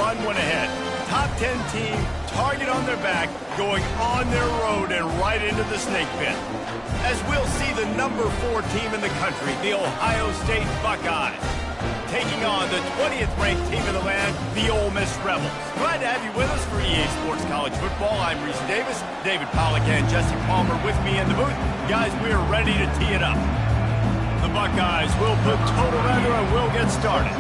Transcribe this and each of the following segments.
run one ahead. Top 10 team, target on their back, going on their road and right into the snake pit. As we'll see the number 4 team in the country, the Ohio State Buckeyes, taking on the 20th ranked team in the land, the Ole Miss Rebels. Glad to have you with us for EA Sports College Football. I'm Reese Davis, David Pollack and Jesse Palmer with me in the booth. Guys, we are ready to tee it up. The Buckeyes will put total weather and we'll get started.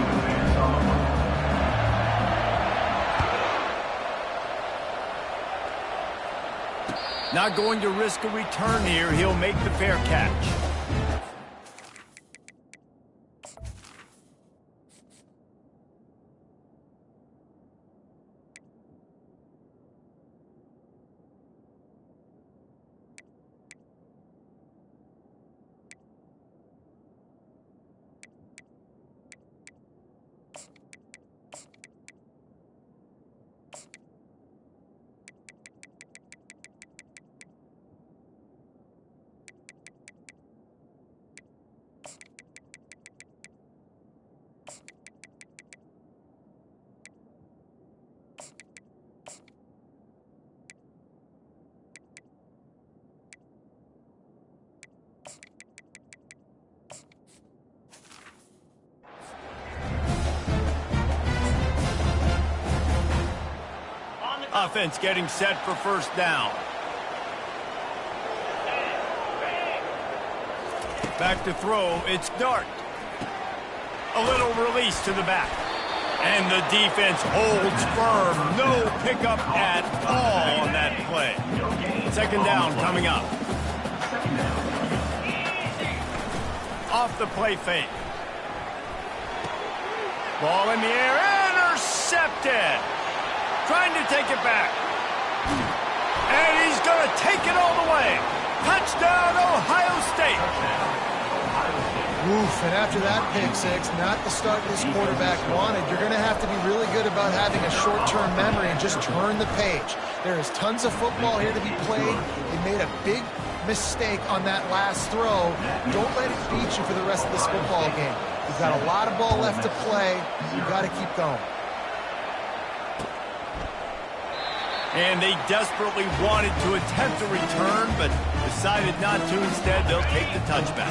Not going to risk a return here. He'll make the fair catch. Offense getting set for first down. Back to throw, it's Dart. A little release to the back. And the defense holds firm. No pickup at all on that play. Second down coming up. Off the play fake. Ball in the air, intercepted. Trying to take it back. And he's going to take it all the way. Touchdown, Ohio State. Oof, and after that pick six, not the start this quarterback wanted. You're going to have to be really good about having a short-term memory and just turn the page. There is tons of football here to be played. They made a big mistake on that last throw. Don't let it beat you for the rest of this football game. You've got a lot of ball left to play. You've got to keep going. And they desperately wanted to attempt a return, but decided not to. Instead, they'll take the touchback.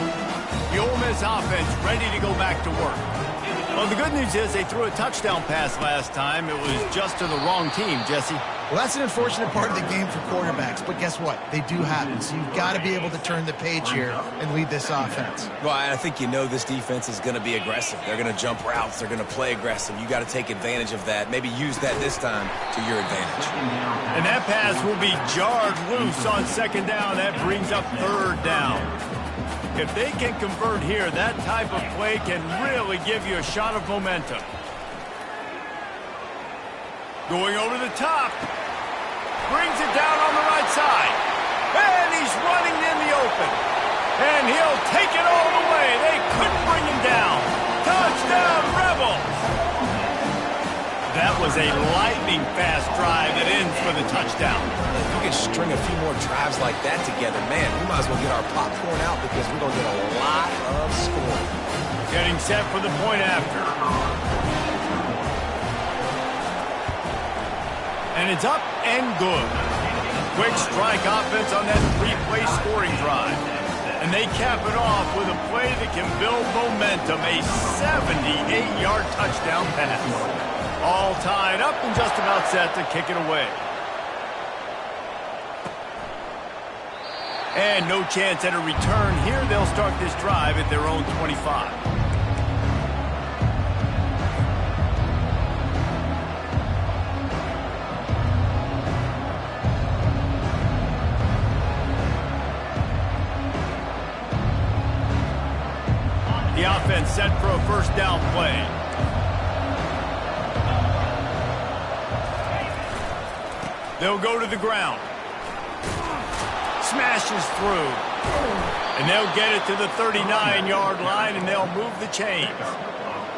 The Ole Miss offense ready to go back to work. Well, the good news is they threw a touchdown pass last time. It was just to the wrong team, Jesse. Well, that's an unfortunate part of the game for quarterbacks, but guess what? They do happen, so you've got to be able to turn the page here and lead this offense. Well, I think you know this defense is going to be aggressive. They're going to jump routes. They're going to play aggressive. You got to take advantage of that. Maybe use that this time to your advantage. And that pass will be jarred loose on second down. That brings up third down. If they can convert here, that type of play can really give you a shot of momentum. Going over the top. Brings it down on the right side. And he's running in the open. And he'll take it all the way. They couldn't bring him down. Touchdown, Rebels! That was a lightning-fast drive that ends for the touchdown. If you can string a few more drives like that together, man, we might as well get our popcorn out because we're going to get a lot of scoring. Getting set for the point after. And it's up and good. Quick strike offense on that 3-play scoring drive. And they cap it off with a play that can build momentum, a 78-yard touchdown pass. All tied up and just about set to kick it away. And no chance at a return here. They'll start this drive at their own 25. The offense set for a first down play. They'll go to the ground. Smashes through. And they'll get it to the 39-yard line, and they'll move the chains.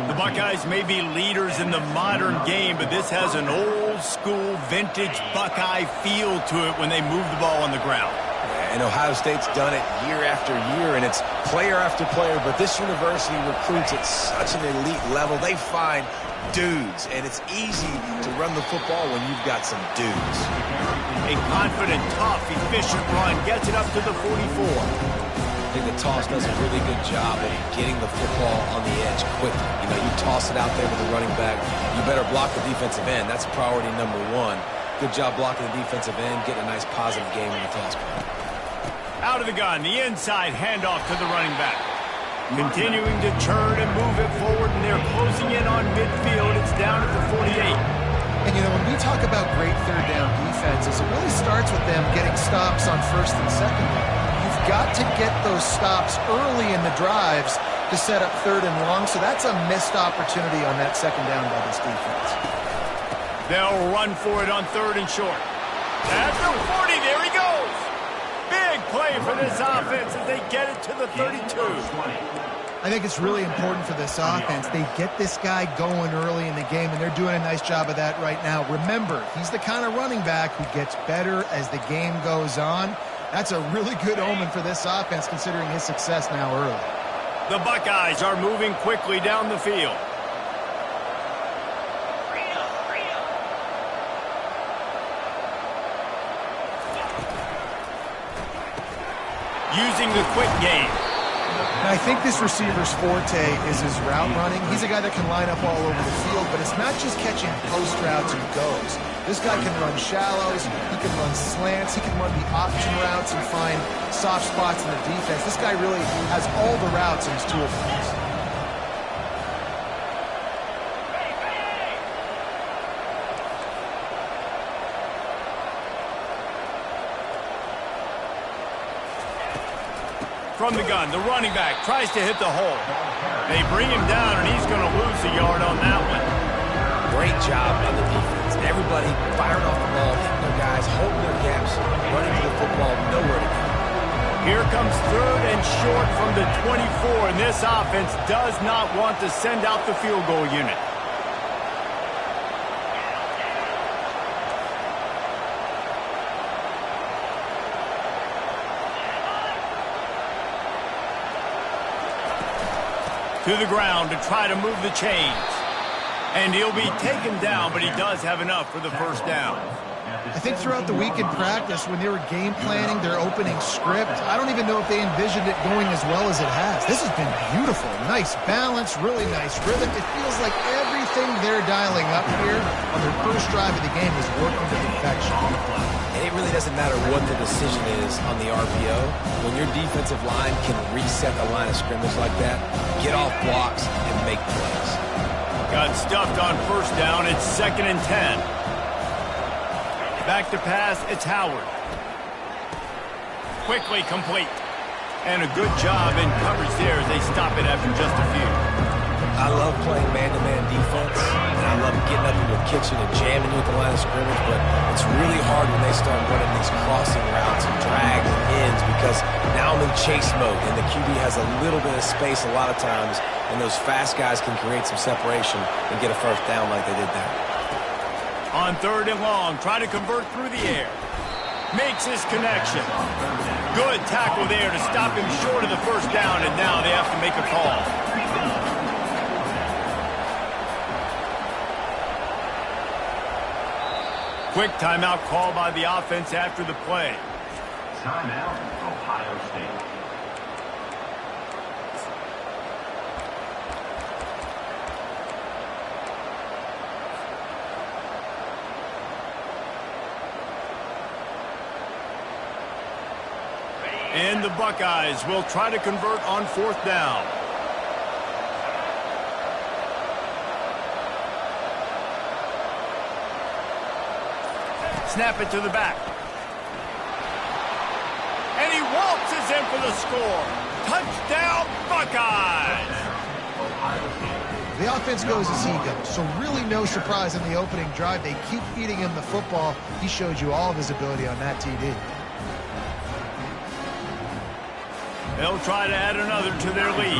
The Buckeyes may be leaders in the modern game, but this has an old-school, vintage Buckeye feel to it when they move the ball on the ground. and Ohio State's done it year after year, and it's player after player, but this university recruits at such an elite level. They find dudes, and it's easy to run the football when you've got some dudes. A confident, tough, efficient run gets it up to the 44. I think the toss does a really good job of getting the football on the edge quickly. You know, you toss it out there with the running back, you better block the defensive end. That's priority number one. Good job blocking the defensive end, getting a nice positive game in the toss play. Out of the gun, the inside handoff to the running back. Continuing to turn and move it forward, and they're closing in on midfield. It's down at the 48. And, you know, when we talk about great third down defenses, it really starts with them getting stops on first and second down. You've got to get those stops early in the drives to set up third and long, so that's a missed opportunity on that second down by this defense. They'll run for it on third and short. At the 40, there he goes. Big play for this offense as they get it to the 32. I think it's really important for this offense. They get this guy going early in the game, and they're doing a nice job of that right now. Remember, he's the kind of running back who gets better as the game goes on. That's a really good omen for this offense, considering his success now early. The Buckeyes are moving quickly down the field. Using the quick game. Now, I think this receiver's forte is his route running. He's a guy that can line up all over the field, but it's not just catching post routes and goes. This guy can run shallows, he can run slants, he can run the option routes and find soft spots in the defense. This guy really has all the routes in his toolbox. From the gun, the running back tries to hit the hole. They bring him down, and he's going to lose a yard on that one. Great job by the defense. Everybody firing off the ball, hitting their guys, holding their gaps, running to the football, nowhere to go. Here comes third and short from the 24, and this offense does not want to send out the field goal unit. To the ground to try to move the chains. And he'll be taken down, but he does have enough for the first down. I think throughout the week in practice, when they were game planning their opening script, I don't even know if they envisioned it going as well as it has. This has been beautiful. Nice balance, really nice rhythm. It feels like everything they're dialing up here on their first drive of the game is working to perfection. And it really doesn't matter what the decision is on the RPO. When your defensive line can reset the line of scrimmage like that, get off blocks and make plays. Got stuffed on first down. It's 2nd and 10. Back to pass, it's Howard. Quickly complete. And a good job in coverage there as they stop it after just a few. I love playing man-to-man defense, and I love getting up in your kitchen and jamming you at the line of scrimmage, but it's really hard when they start running these crossing routes and drags and ends because now I'm in chase mode, and the QB has a little bit of space a lot of times, and those fast guys can create some separation and get a first down like they did there. On third and long, try to convert through the air. Makes his connection. Good tackle there to stop him short of the first down, and now they have to make a call. Quick timeout call by the offense after the play. Timeout, Ohio State. And the Buckeyes will try to convert on fourth down. Snap it to the back. And he waltzes in for the score. Touchdown, Buckeyes! The offense goes as he goes, so really no surprise in the opening drive. They keep feeding him the football. He showed you all of his ability on that TD. They'll try to add another to their lead.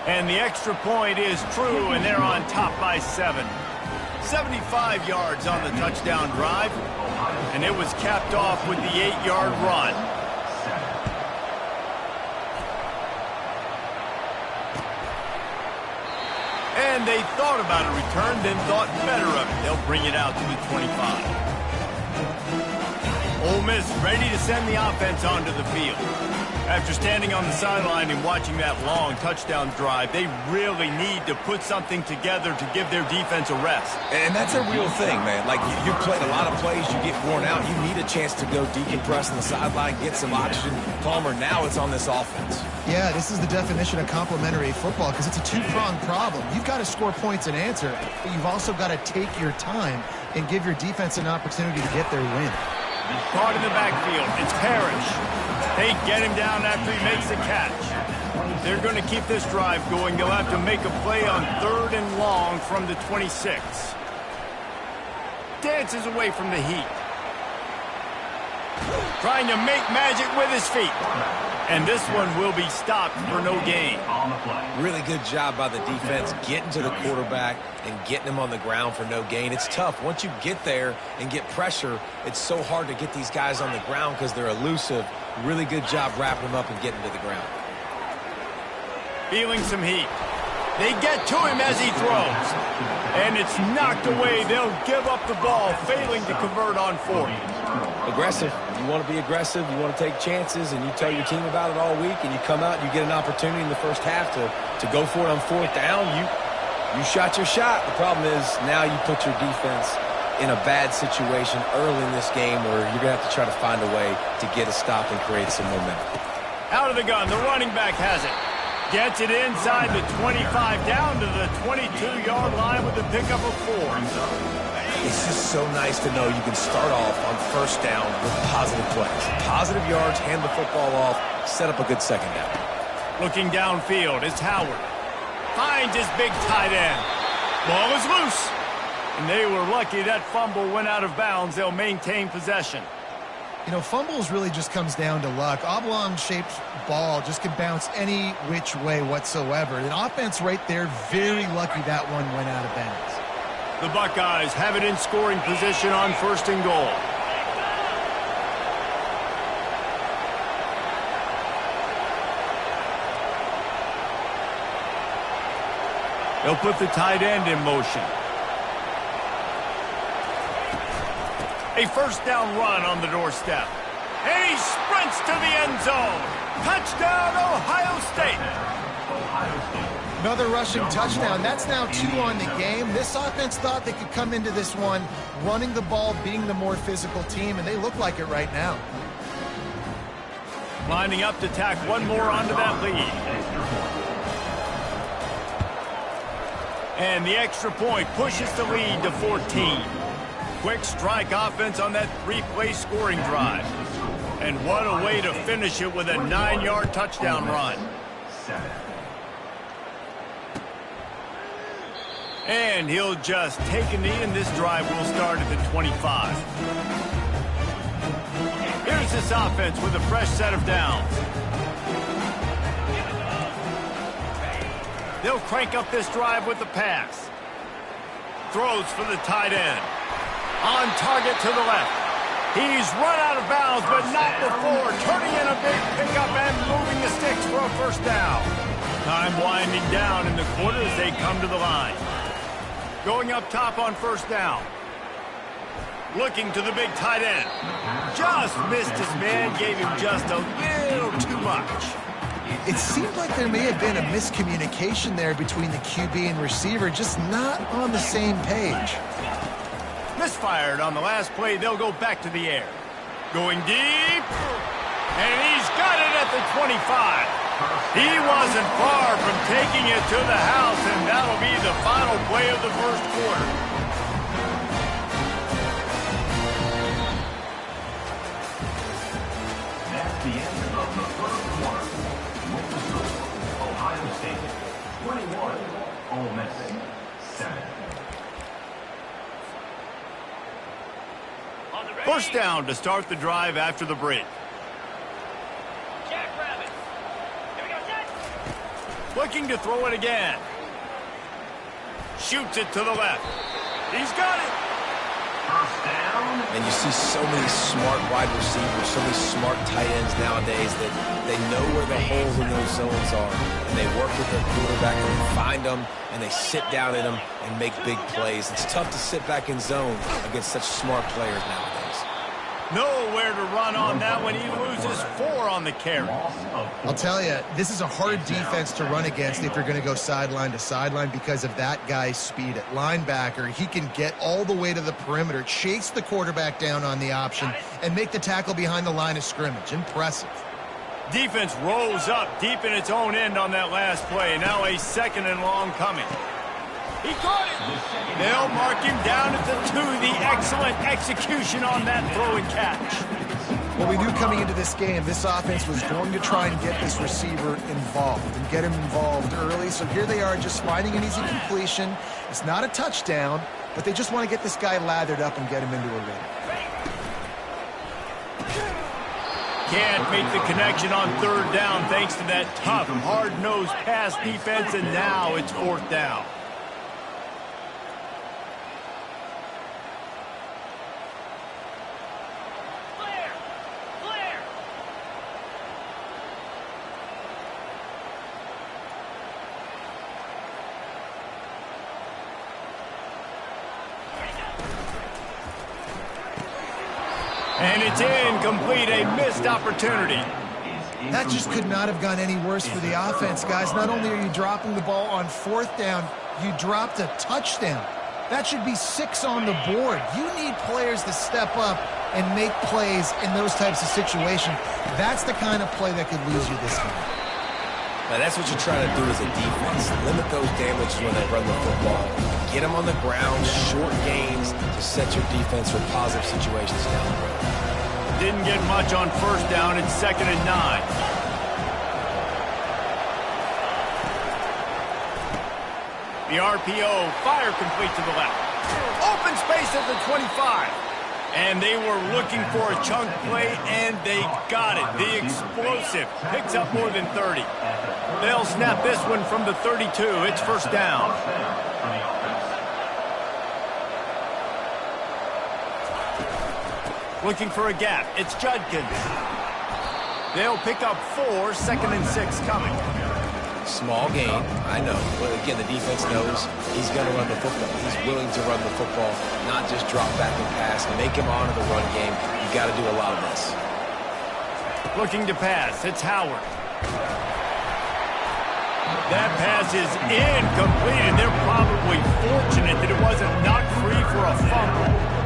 And the extra point is true, and they're on top by 7. 75 yards on the touchdown drive, and it was capped off with the 8-yard run. And they thought about a return, then thought better of it. They'll bring it out to the 25. Ole Miss ready to send the offense onto the field. After standing on the sideline and watching that long touchdown drive, they really need to put something together to give their defense a rest. And that's a real thing, man. Like, you played a lot of plays, you get worn out, you need a chance to go decompress on the sideline, get some oxygen. Palmer, now it's on this offense. Yeah, this is the definition of complementary football because it's a two-pronged problem. You've got to score points and answer, but you've also got to take your time and give your defense an opportunity to get their win. Caught in the backfield. It's Parrish. They get him down after he makes the catch. They're going to keep this drive going. They'll have to make a play on 3rd and long from the 26. Dances away from the heat. Trying to make magic with his feet. And this one will be stopped for no gain. Really good job by the defense getting to the quarterback and getting him on the ground for no gain. It's tough. Once you get there and get pressure, it's so hard to get these guys on the ground because they're elusive. Really good job wrapping them up and getting to the ground. Feeling some heat. They get to him as he throws. And it's knocked away. They'll give up the ball, failing to convert on 4th. Aggressive. You want to be aggressive. You want to take chances, and you tell your team about it all week, and you come out and you get an opportunity in the first half to go for it on 4th down. You shot your shot. The problem is now you put your defense in a bad situation early in this game where you're going to have to try to find a way to get a stop and create some momentum. Out of the gun. The running back has it. Gets it inside the 25, down to the 22-yard line with a pickup of 4. It's just so nice to know you can start off on 1st down with positive plays. Positive yards, hand the football off, set up a good 2nd down. Looking downfield, it's Howard. Finds his big tight end. Ball is loose. And they were lucky that fumble went out of bounds. They'll maintain possession. You know, fumbles really just comes down to luck. Oblong-shaped ball just can bounce any which way whatsoever. An offense right there, very lucky that one went out of bounds. The Buckeyes have it in scoring position on 1st and goal. They'll put the tight end in motion. A 1st down run on the doorstep. And he sprints to the end zone. Touchdown, Ohio State. Another rushing touchdown. That's now 2 on the game. This offense thought they could come into this one running the ball, being the more physical team, and they look like it right now. Lining up to tack one more onto that lead. And the extra point pushes the lead to 14. Quick strike offense on that 3-play scoring drive. And what a way to finish it with a 9-yard touchdown run. And he'll just take a knee, and this drive will start at the 25. Here's this offense with a fresh set of downs. They'll crank up this drive with the pass. Throws for the tight end. On target to the left. He's run out of bounds, but not before turning in a big pickup and moving the sticks for a 1st down. Time winding down in the quarter as they come to the line. Going up top on 1st down. Looking to the big tight end. Just missed his man, gave him just a little too much. It seemed like there may have been a miscommunication there between the QB and receiver, just not on the same page. Misfired on the last play. They'll go back to the air. Going deep. And he's got it at the 25. He wasn't far from taking it to the house, and that'll be the final play of the 1st quarter. That's the end of the 1st quarter. Ohio State 21, Ole Miss 7. 1st down to start the drive after the break. Looking to throw it again. Shoots it to the left. He's got it. First down. And you see so many smart wide receivers, so many smart tight ends nowadays that they know where the holes in those zones are, and they work with their quarterback and they find them, and they sit down in them and make big plays. It's tough to sit back in zone against such smart players nowadays. Nowhere to run on that one. He loses 4 on the carry. I'll tell you, this is a hard defense to run against if you're going to go sideline to sideline because of that guy's speed at linebacker. He can get all the way to the perimeter, chase the quarterback down on the option, and make the tackle behind the line of scrimmage. Impressive. Defense rolls up deep in its own end on that last play. Now a 2nd and long coming. He caught it. They'll mark him down at the 2. The excellent execution on that throw and catch. Well, we knew coming into this game, this offense was going to try and get this receiver involved and get him involved early. So here they are just finding an easy completion. It's not a touchdown, but they just want to get this guy lathered up and get him into a rhythm. Can't make the connection on 3rd down thanks to that tough, hard-nosed pass defense, and now it's 4th down. And it's incomplete, a missed opportunity. That just could not have gone any worse for the offense, guys. Not only are you dropping the ball on 4th down, you dropped a touchdown. That should be 6 on the board. You need players to step up and make plays in those types of situations. That's the kind of play that could lose you this game. Now, that's what you're trying to do as a defense. Limit those damages when they run the football. Get them on the ground, short gains to set your defense for positive situations down the road. Didn't get much on 1st down. It's 2nd and 9. The RPO, fire complete to the left. Open space at the 25. And they were looking for a chunk play, and they got it. The explosive picks up more than 30. They'll snap this one from the 32. It's 1st down. Looking for a gap. It's Judkins. They'll pick up 4, 2nd and 6 coming. Small gain, I know. But again, the defense knows he's going to run the football. He's willing to run the football, not just drop back and pass, make him honor the run game. You got to do a lot of this. Looking to pass. It's Howard. That pass is incomplete, and they're probably fortunate that it wasn't knocked free for a fumble.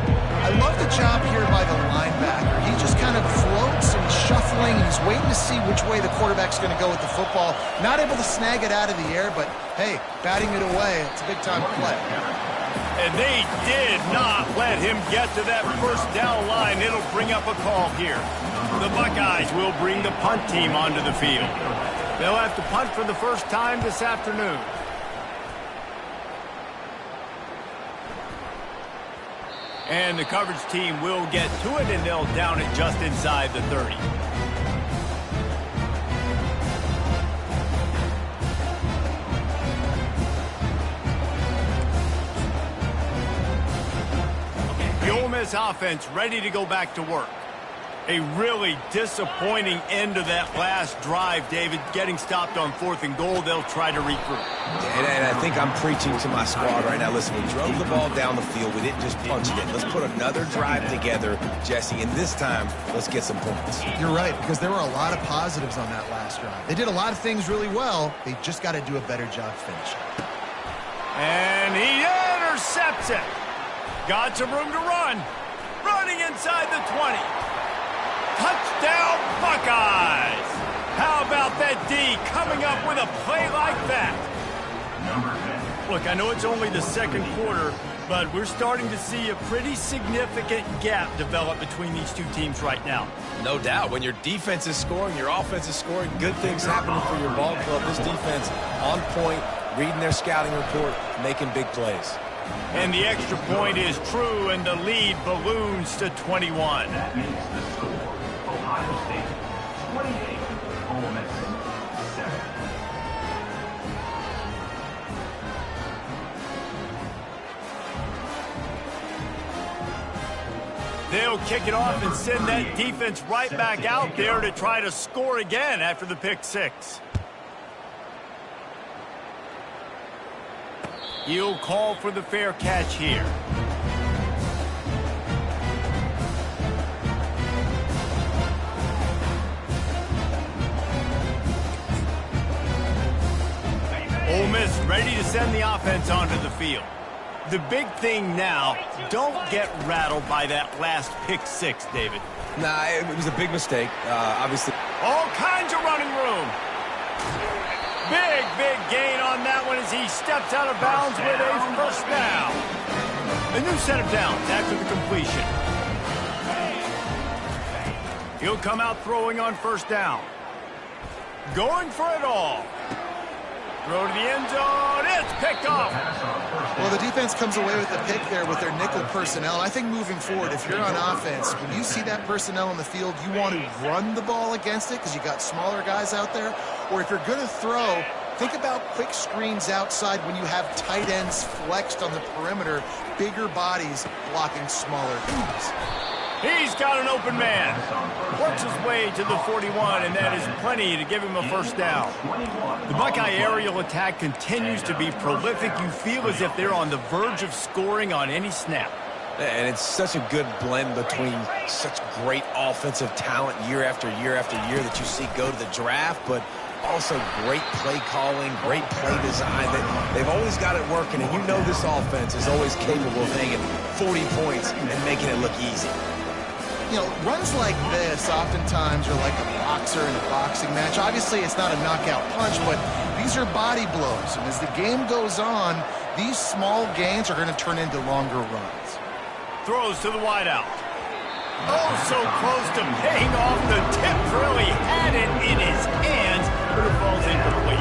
I love the job here by the linebacker. He just kind of floats and shuffling, and he's waiting to see which way the quarterback's going to go with the football. Not able to snag it out of the air, but, hey, batting it away, it's a big-time play. And they did not let him get to that 1st down line. It'll bring up a call here. The Buckeyes will bring the punt team onto the field. They'll have to punt for the first time this afternoon. And the coverage team will get to it, and they'll down it just inside the 30. The Ole Miss offense ready to go back to work. A really disappointing end to that last drive, David. Getting stopped on 4th and goal, they'll try to regroup. And I think I'm preaching to my squad right now. Listen, we drove the ball down the field. We didn't just punch it in. Let's put another drive together, Jesse, and this time, let's get some points. You're right, because there were a lot of positives on that last drive. They did a lot of things really well. They just got to do a better job finishing. And he intercepts it. Got some room to run. Running inside the 20. Touchdown, Buckeyes! How about that D coming up with a play like that? Look, I know it's only the 2nd quarter, but we're starting to see a pretty significant gap develop between these two teams right now. No doubt. When your defense is scoring, your offense is scoring, good things happening for your ball club. This defense on point, reading their scouting report, making big plays. And the extra point is true, and the lead balloons to 21. That makes the score Ohio State 28, Ole Miss 7. They'll kick it off and send that defense right back out there to try to score again after the pick six. He'll call for the fair catch here. Ole Miss ready to send the offense onto the field. The big thing now, don't get rattled by that last pick six, David. Nah, it was a big mistake, obviously. All kinds of running room. Big gain on that one as he steps out of bounds with a first down. A new set of downs after the completion. He'll come out throwing on first down. Going for it all. Throw to the end zone. It's picked off. Well, the defense comes away with the pick there with their nickel personnel. I think moving forward, if you're on offense, when you see that personnel on the field, you want to run the ball against it because you got smaller guys out there. Or if you're going to throw, think about quick screens outside when you have tight ends flexed on the perimeter, bigger bodies blocking smaller guys. He's got an open man. Works his way to the 41, and that is plenty to give him a first down. The Buckeye aerial attack continues to be prolific. You feel as if they're on the verge of scoring on any snap. And it's such a good blend between such great offensive talent year after year after year that you see go to the draft, but also great play calling, great play design. They've always got it working, and you know this offense is always capable of hanging 40 points and making it look easy. You know, runs like this oftentimes are like a boxer in a boxing match. Obviously, it's not a knockout punch, but these are body blows. And as the game goes on, these small gains are going to turn into longer runs. Throws to the wideout. Oh, so close to paying off. The tip really had it in his hands, but it falls incomplete.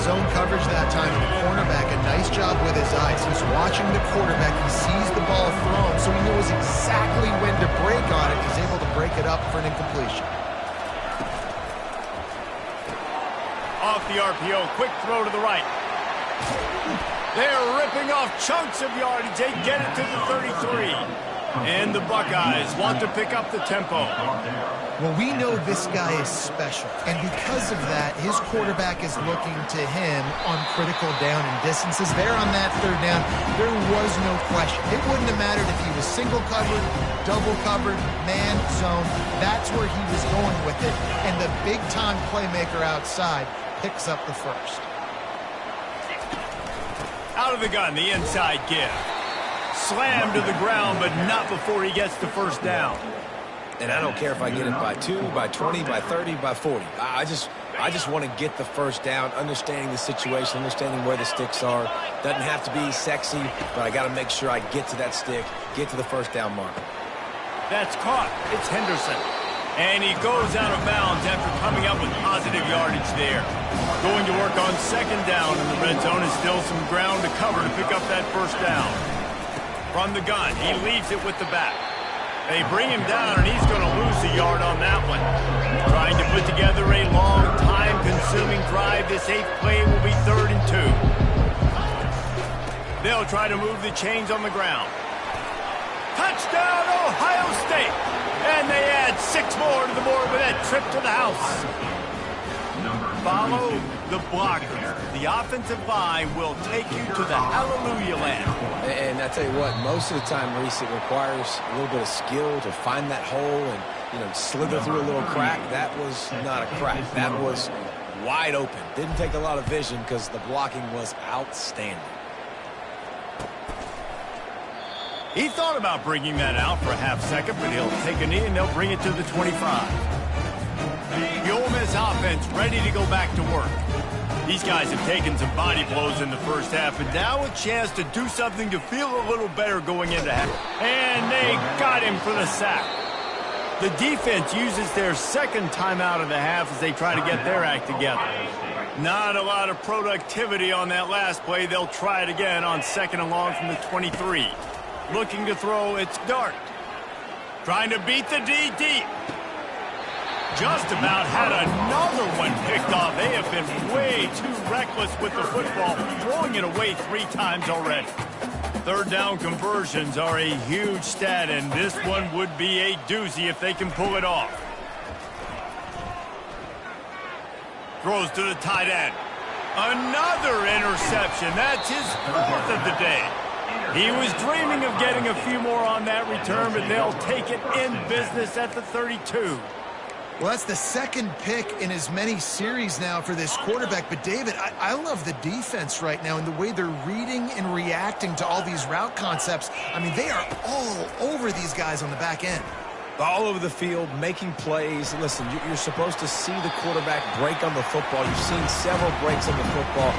Zone coverage that time, and the cornerback, a nice job with his eyes. He's watching the quarterback. He sees the ball thrown, so he knows exactly when to break on it. He's able to break it up for an incompletion. Off the RPO, quick throw to the right. They're ripping off chunks of yardage. They get it to the 33. And the Buckeyes want to pick up the tempo. Well, we know this guy is special, and because of that, his quarterback is looking to him on critical down and distances. There on that third down, there was no question. It wouldn't have mattered if he was single covered, double covered, man, zone. That's where he was going with it, and the big-time playmaker outside picks up the first. Out of the gun, the inside give. Slammed to the ground, but not before he gets the first down. And I don't care if I get it by 2, by 20, by 30, by 40. I just want to get the first down, understanding the situation, understanding where the sticks are. Doesn't have to be sexy, but I got to make sure I get to that stick, get to the first down mark. That's caught. It's Henderson. And he goes out of bounds after coming up with positive yardage there. Going to work on second down in the red zone, is still some ground to cover to pick up that first down. From the gun, he leaves it with the back. They bring him down, and he's going to lose a yard on that one. Trying to put together a long, time-consuming drive. This 8th play will be 3rd and 2. They'll try to move the chains on the ground. Touchdown, Ohio State! And they add 6 more to the board with that trip to the house. Follow the blockers. The offensive line will take you to the hallelujah land. And I tell you what, most of the time, Reese, it requires a little bit of skill to find that hole and, slither through a little crack. That was not a crack. That was wide open. Didn't take a lot of vision because the blocking was outstanding. He thought about bringing that out for a half second, but he'll take a knee and they'll bring it to the 25. The Ole Miss offense ready to go back to work. These guys have taken some body blows in the first half, and now a chance to do something to feel a little better going into half. And they got him for the sack. The defense uses their second timeout of the half as they try to get their act together. Not a lot of productivity on that last play. They'll try it again on 2nd and long from the 23. Looking to throw, it's Dart. Trying to beat the D deep. Just about had another one picked off. They have been way too reckless with the football, throwing it away 3 times already. Third down conversions are a huge stat, and this one would be a doozy if they can pull it off. Throws to the tight end. Another interception. That's his 4th of the day. He was dreaming of getting a few more on that return, but they'll take it in business at the 32. Well, that's the second pick in as many series now for this quarterback. But, David, I love the defense right now and the way they're reading and reacting to all these route concepts. I mean, they are all over these guys on the back end. All over the field, making plays. Listen, you're supposed to see the quarterback break on the football. You've seen several breaks on the football.